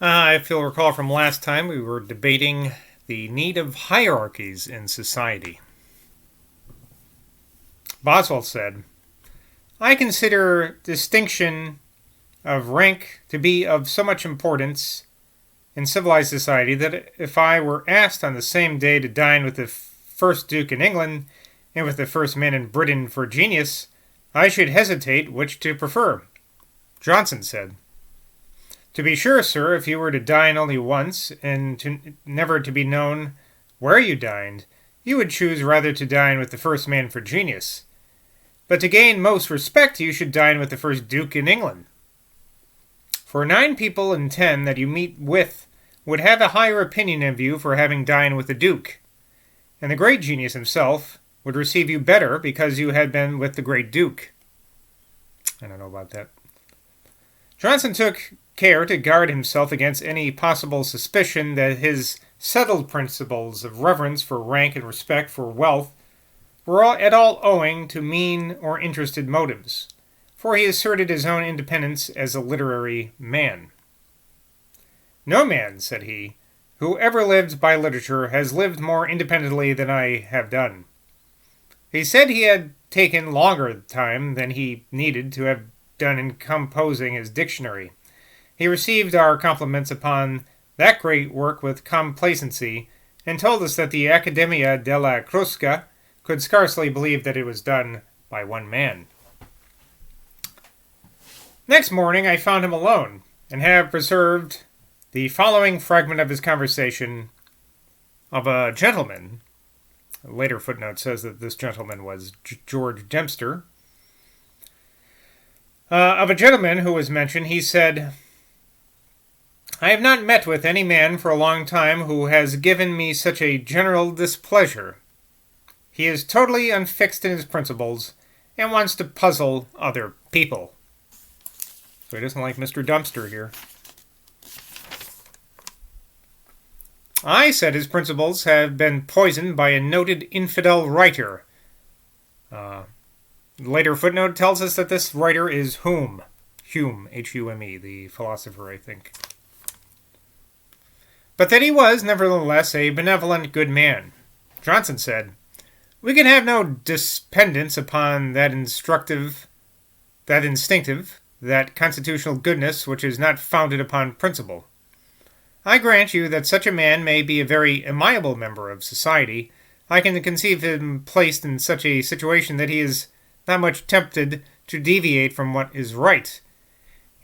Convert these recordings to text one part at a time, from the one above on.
If you'll recall from last time, we were debating the need of hierarchies in society. Boswell said, I consider distinction of rank to be of so much importance in civilized society that if I were asked on the same day to dine with the first Duke in England and with the first man in Britain for genius, I should hesitate which to prefer. Johnson said, To be sure, sir, if you were to dine only once, and never to be known where you dined, you would choose rather to dine with the first man for genius. But to gain most respect, you should dine with the first Duke in England. For 9 people in 10 that you meet with would have a higher opinion of you for having dined with the Duke, and the great genius himself would receive you better because you had been with the great Duke. I don't know about that. Johnson took care to guard himself against any possible suspicion that his settled principles of reverence for rank and respect for wealth were at all owing to mean or interested motives, for he asserted his own independence as a literary man. No man, said he, who ever lived by literature has lived more independently than I have done. He said he had taken longer time than he needed to have done in composing his dictionary. He received our compliments upon that great work with complacency, and told us that the Accademia della Crusca could scarcely believe that it was done by one man. Next morning I found him alone, and have preserved the following fragment of his conversation of a gentleman. A later footnote says that this gentleman was George Dempster. Of a gentleman who was mentioned, he said, I have not met with any man for a long time who has given me such a general displeasure. He is totally unfixed in his principles, and wants to puzzle other people. So he doesn't like Mr. Dempster here. I said his principles have been poisoned by a noted infidel writer. Later footnote tells us that this writer is Hume. Hume, H-U-M-E, the philosopher, I think. But that he was, nevertheless, a benevolent good man. Johnson said, We can have no dependence upon that instinctive, that constitutional goodness which is not founded upon principle. I grant you that such a man may be a very amiable member of society. I can conceive him placed in such a situation that he is not much tempted to deviate from what is right.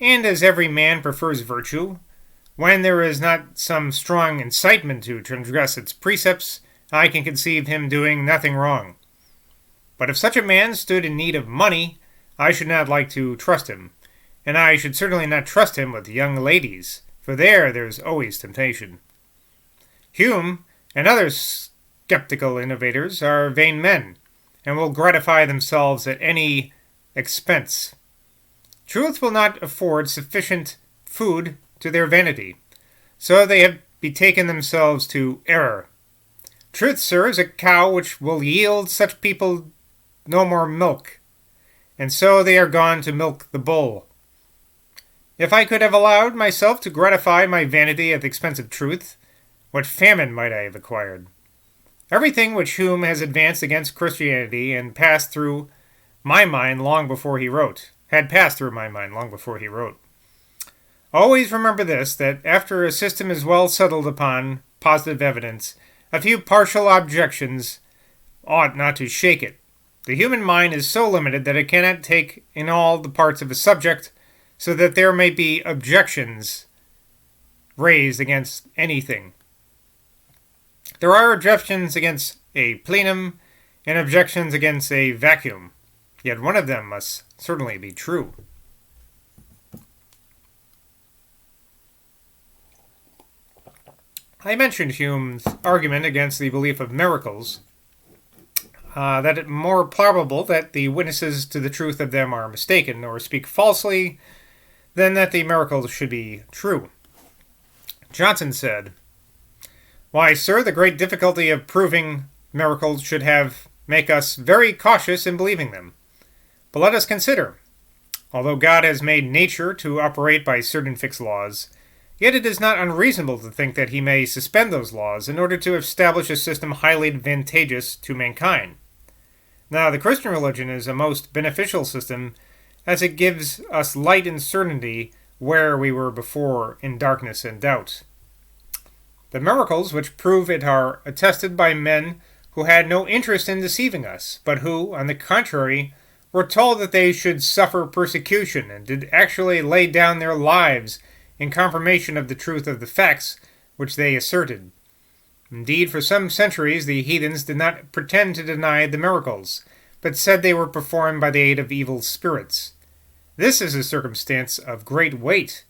And as every man prefers virtue, when there is not some strong incitement to transgress its precepts, I can conceive him doing nothing wrong. But if such a man stood in need of money, I should not like to trust him, and I should certainly not trust him with young ladies, for there's always temptation. Hume and other skeptical innovators are vain men, and will gratify themselves at any expense. Truth will not afford sufficient food to their vanity, so they have betaken themselves to error. Truth, sir, is a cow which will yield such people no more milk, and so they are gone to milk the bull. If I could have allowed myself to gratify my vanity at the expense of truth, what famine might I have acquired? Everything which Hume has advanced against Christianity and passed through my mind long before he wrote, Always remember this, that after a system is well settled upon positive evidence, a few partial objections ought not to shake it. The human mind is so limited that it cannot take in all the parts of a subject, so that there may be objections raised against anything. There are objections against a plenum and objections against a vacuum, yet one of them must certainly be true. I mentioned Hume's argument against the belief of miracles, that it is more probable that the witnesses to the truth of them are mistaken or speak falsely than that the miracles should be true. Johnson said, Why, sir, the great difficulty of proving miracles should make us very cautious in believing them. But let us consider. Although God has made nature to operate by certain fixed laws, Yet it is not unreasonable to think that he may suspend those laws in order to establish a system highly advantageous to mankind. Now, the Christian religion is a most beneficial system, as it gives us light and certainty where we were before in darkness and doubt. The miracles which prove it are attested by men who had no interest in deceiving us, but who, on the contrary, were told that they should suffer persecution, and did actually lay down their lives in confirmation of the truth of the facts which they asserted. Indeed, for some centuries the heathens did not pretend to deny the miracles, but said they were performed by the aid of evil spirits. This is a circumstance of great weight.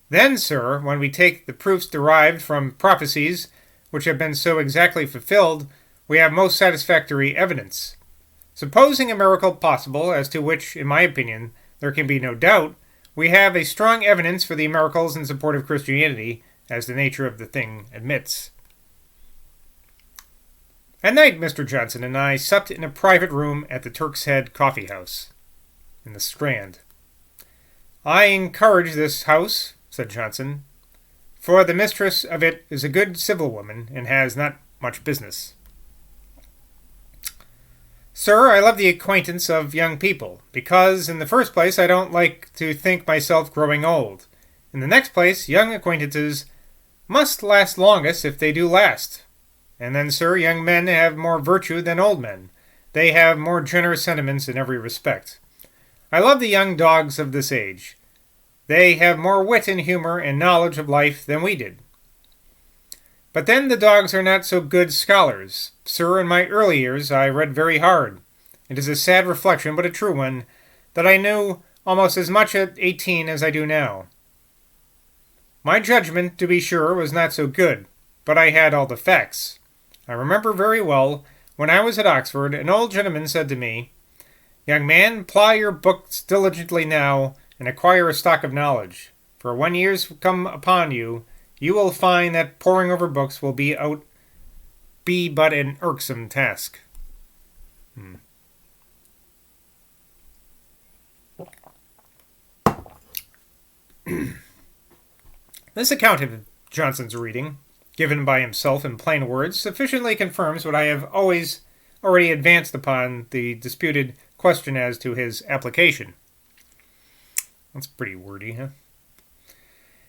Then, sir, when we take the proofs derived from prophecies which have been so exactly fulfilled, we have most satisfactory evidence. Supposing a miracle possible, as to which, in my opinion, there can be no doubt, we have a strong evidence for the miracles in support of Christianity, as the nature of the thing admits. At night, Mr. Johnson and I supped in a private room at the Turk's Head Coffee House, in the Strand. "I encourage this house," said Johnson, "for the mistress of it is a good civil woman, and has not much business. Sir, I love the acquaintance of young people, because, in the first place, I don't like to think myself growing old. In the next place, young acquaintances must last longest if they do last. And then, sir, young men have more virtue than old men. They have more generous sentiments in every respect. I love the young dogs of this age. They have more wit and humor and knowledge of life than we did. But then the dogs are not so good scholars. Sir, in my early years I read very hard. It is a sad reflection, but a true one, that I knew almost as much at 18 as I do now. My judgment, to be sure, was not so good, but I had all the facts. I remember very well, when I was at Oxford, an old gentleman said to me, 'Young man, ply your books diligently now, and acquire a stock of knowledge. For when years come upon you, you will find that poring over books will be but an irksome task.'" This account of Johnson's reading, given by himself in plain words, sufficiently confirms what I have already advanced upon the disputed question as to his application. That's pretty wordy, huh?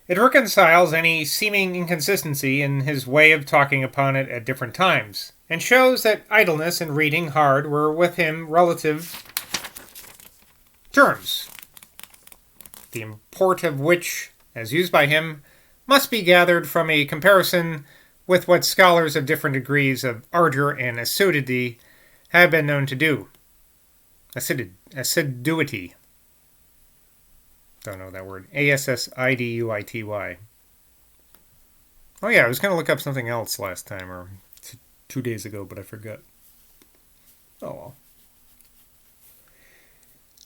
It reconciles any seeming inconsistency in his way of talking upon it at different times, and shows that idleness and reading hard were with him relative terms, the import of which, as used by him, must be gathered from a comparison with what scholars of different degrees of ardor and assiduity have been known to do. Assiduity. Don't know that word. Assiduity. Oh yeah, I was going to look up something else last time, or 2 days ago, but I forgot. Oh well.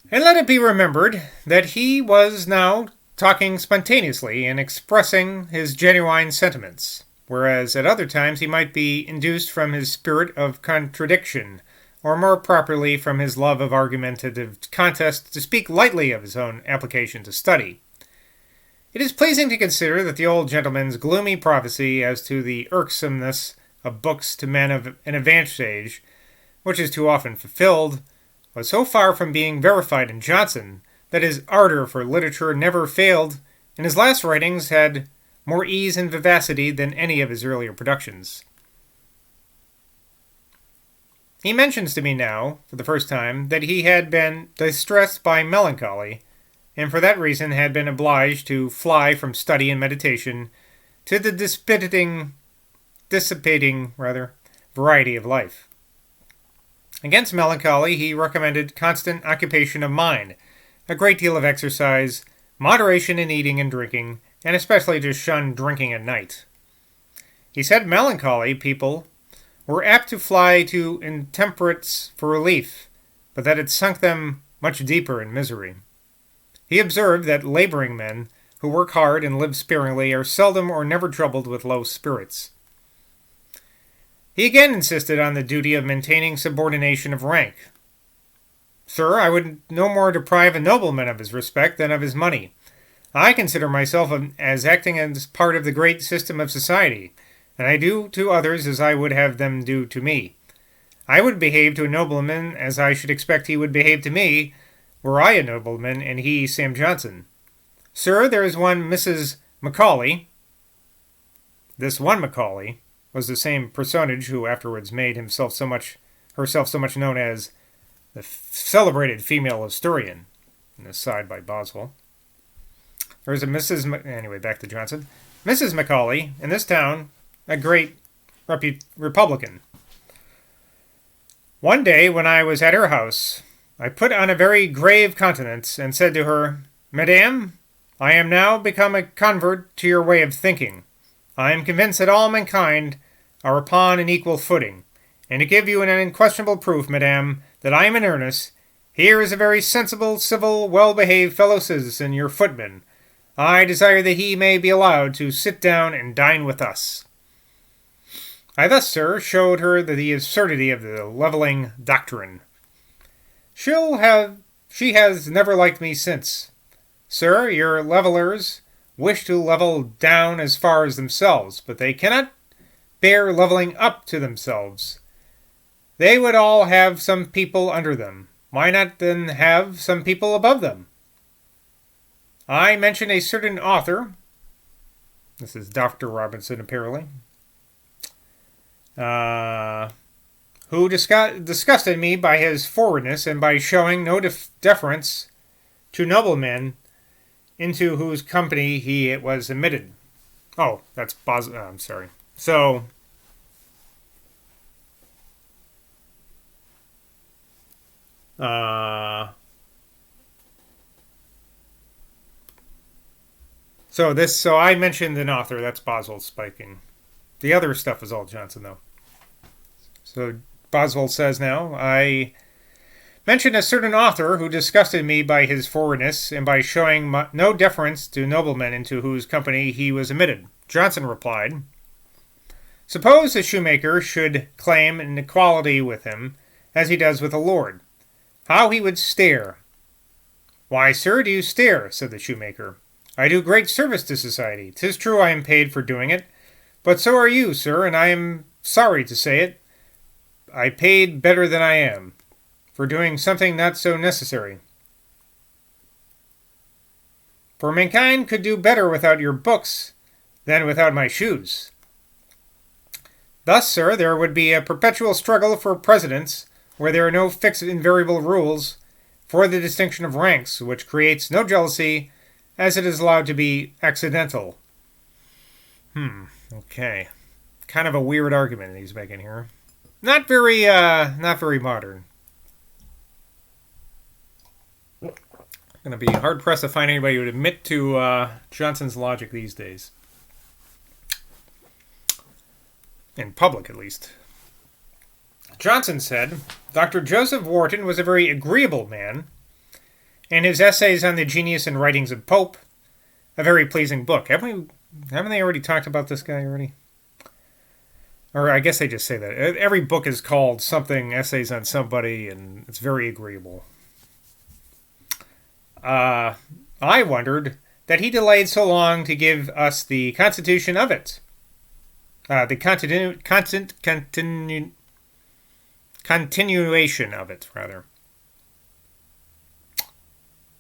And let it be remembered that he was now talking spontaneously and expressing his genuine sentiments, whereas at other times he might be induced from his spirit of contradiction, or more properly from his love of argumentative contest, to speak lightly of his own application to study. It is pleasing to consider that the old gentleman's gloomy prophecy as to the irksomeness of books to men of an advanced age, which is too often fulfilled, was so far from being verified in Johnson that his ardor for literature never failed, and his last writings had more ease and vivacity than any of his earlier productions. He mentions to me now, for the first time, that he had been distressed by melancholy, and for that reason had been obliged to fly from study and meditation to the dissipating variety of life. Against melancholy he recommended constant occupation of mind, a great deal of exercise, moderation in eating and drinking, and especially to shun drinking at night. He said melancholy people were apt to fly to intemperates for relief, but that it sunk them much deeper in misery. He observed that laboring men who work hard and live sparingly are seldom or never troubled with low spirits. He again insisted on the duty of maintaining subordination of rank. "Sir, I would no more deprive a nobleman of his respect than of his money. I consider myself as acting as part of the great system of society, and I do to others as I would have them do to me. I would behave to a nobleman as I should expect he would behave to me, were I a nobleman and he Sam Johnson. Sir, there is one Mrs. Macaulay. This one Macaulay was the same personage who afterwards made herself so much known as the celebrated female historian. An aside by Boswell. There was a anyway, back to Johnson. Mrs. Macaulay, in this town, a great Republican. One day, when I was at her house, I put on a very grave countenance and said to her, Madame, I am now become a convert to your way of thinking. I am convinced that all mankind are upon an equal footing, and to give you an unquestionable proof, Madame, that I am in earnest, here is a very sensible, civil, well-behaved fellow citizen, your footman. I desire that he may be allowed to sit down and dine with us. I thus, sir, showed her the absurdity of the levelling doctrine. She has never liked me since. Sir, your levellers wish to level down as far as themselves, but they cannot bear levelling up to themselves. They would all have some people under them. Why not then have some people above them? I mentioned a certain author. This is Dr. Robinson, apparently. Who disgusted me by his forwardness and by showing no deference to noblemen into whose company he was admitted. Oh, that's I'm sorry. So I mentioned an author. That's Boswell spiking. The other stuff is all Johnson, though. So Boswell says now, I mentioned a certain author who disgusted me by his forwardness and by showing no deference to noblemen into whose company he was admitted. Johnson replied, Suppose a shoemaker should claim an equality with him, as he does with a lord. How he would stare. Why, sir, do you stare? Said the shoemaker. I do great service to society. 'Tis true I am paid for doing it, but so are you, sir, and I am sorry to say it. I paid better than I am, for doing something not so necessary. For mankind could do better without your books than without my shoes. Thus, sir, there would be a perpetual struggle for precedence where there are no fixed invariable rules for the distinction of ranks, which creates no jealousy as it is allowed to be accidental. Okay. Kind of a weird argument he's making here. Not very modern. Going to be hard-pressed to find anybody who would admit to Johnson's logic these days. In public, at least. Johnson said, Dr. Joseph Warton was a very agreeable man, and his essays on the genius and writings of Pope, a very pleasing book. Haven't they already talked about this guy already? Or I guess they just say that. Every book is called something, essays on somebody, and it's very agreeable. I wondered that he delayed so long to give us the constitution of it. Continuation of it, rather.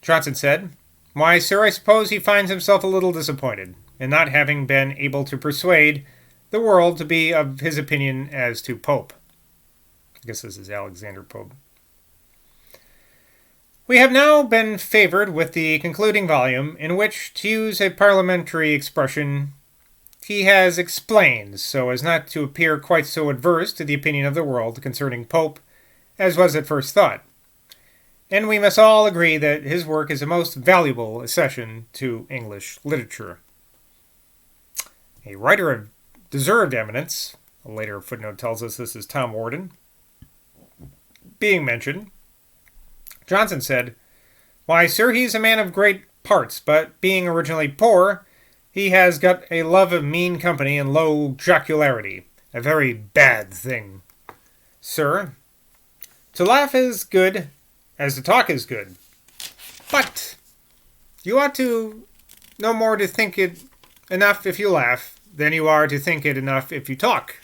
Johnson said, Why, sir, I suppose he finds himself a little disappointed in not having been able to persuade the world to be of his opinion as to Pope. I guess this is Alexander Pope. We have now been favored with the concluding volume, in which, to use a parliamentary expression, he has explained, so as not to appear quite so adverse to the opinion of the world concerning Pope as was at first thought. And we must all agree that his work is a most valuable accession to English literature. A writer of deserved eminence, a later footnote tells us this is Tom Warden, being mentioned, Johnson said, Why, sir, he's a man of great parts, but being originally poor, he has got a love of mean company and low jocularity, a very bad thing. Sir, to laugh is good, as to talk is good. But you ought to no more to think it enough if you laugh than you are to think it enough if you talk.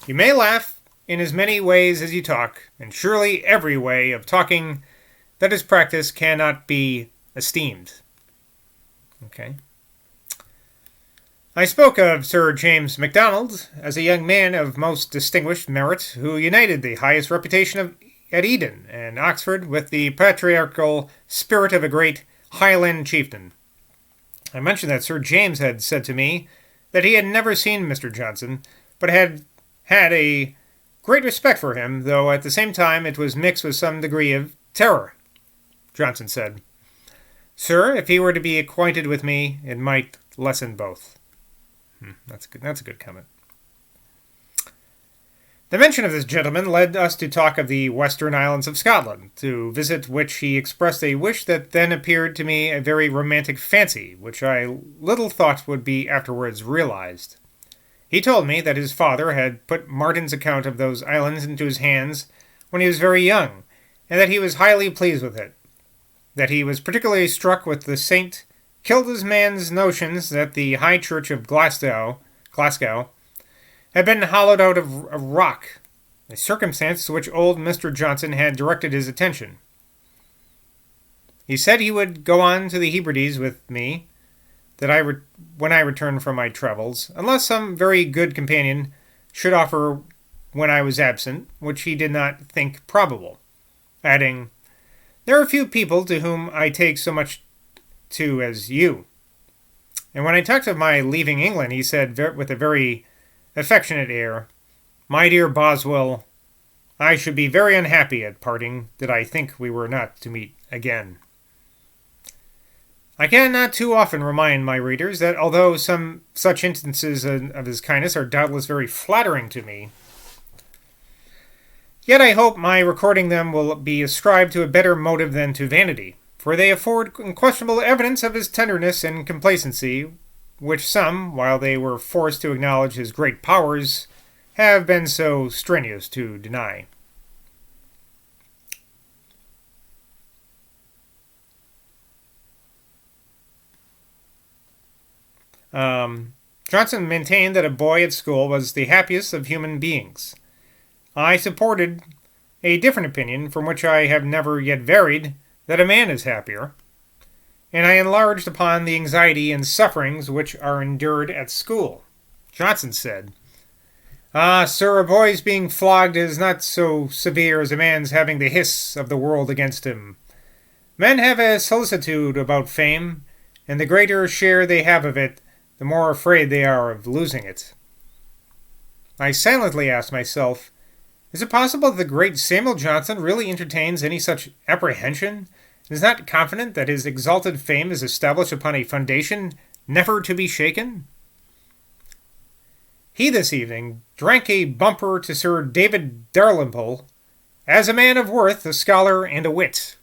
You may laugh in as many ways as you talk, and surely every way of talking that is practiced cannot be esteemed. Okay. I spoke of Sir James Macdonald as a young man of most distinguished merit who united the highest reputation at Eton and Oxford with the patriarchal spirit of a great Highland chieftain. I mentioned that Sir James had said to me that he had never seen Mr. Johnson, but had had a great respect for him, though at the same time it was mixed with some degree of terror. Johnson said, "Sir, if he were to be acquainted with me, it might lessen both." That's a good comment. The mention of this gentleman led us to talk of the Western Islands of Scotland, to visit which he expressed a wish that then appeared to me a very romantic fancy, which I little thought would be afterwards realized. He told me that his father had put Martin's account of those islands into his hands when he was very young, and that he was highly pleased with it. That he was particularly struck with the St. Kildesman's notions that the High Church of Glasgow had been hollowed out of rock, a circumstance to which old Mr. Johnson had directed his attention. He said he would go on to the Hebrides with me, when I returned from my travels, unless some very good companion should offer when I was absent, which he did not think probable, adding, "There are few people to whom I take so much to as you." And when I talked of my leaving England, he said with a very affectionate air, "My dear Boswell, I should be very unhappy at parting did I think we were not to meet again." I cannot too often remind my readers that although some such instances of his kindness are doubtless very flattering to me, yet I hope my recording them will be ascribed to a better motive than to vanity, for they afford unquestionable evidence of his tenderness and complacency, which some, while they were forced to acknowledge his great powers, have been so strenuous to deny. Johnson maintained that a boy at school was the happiest of human beings. I supported a different opinion, from which I have never yet varied, that a man is happier, and I enlarged upon the anxiety and sufferings which are endured at school. Johnson said, "Ah, sir, a boy's being flogged is not so severe as a man's having the hiss of the world against him. Men have a solicitude about fame, and the greater share they have of it, the more afraid they are of losing it." I silently asked myself, is it possible that the great Samuel Johnson really entertains any such apprehension, and is not confident that his exalted fame is established upon a foundation never to be shaken? He this evening drank a bumper to Sir David Dalrymple, as a man of worth, a scholar, and a wit.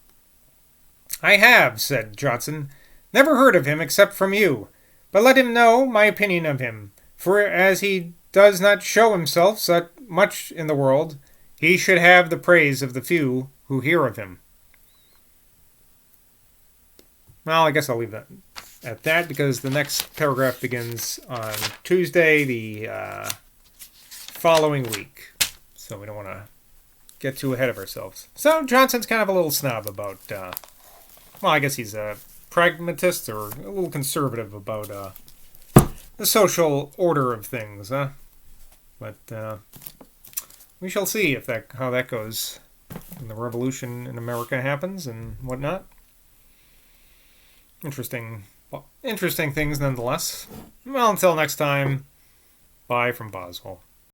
"I have," said Johnson, "never heard of him except from you, but let him know my opinion of him, for as he does not show himself so much in the world, he should have the praise of the few who hear of him." Well, I guess I'll leave that at that, because the next paragraph begins on Tuesday, the following week. So we don't want to get too ahead of ourselves. So Johnson's kind of a little snob about, well, I guess he's a pragmatist or a little conservative about the social order of things, huh? But we shall see how that goes when the revolution in America happens and whatnot. Interesting things nonetheless. Well, until next time, bye from Boswell.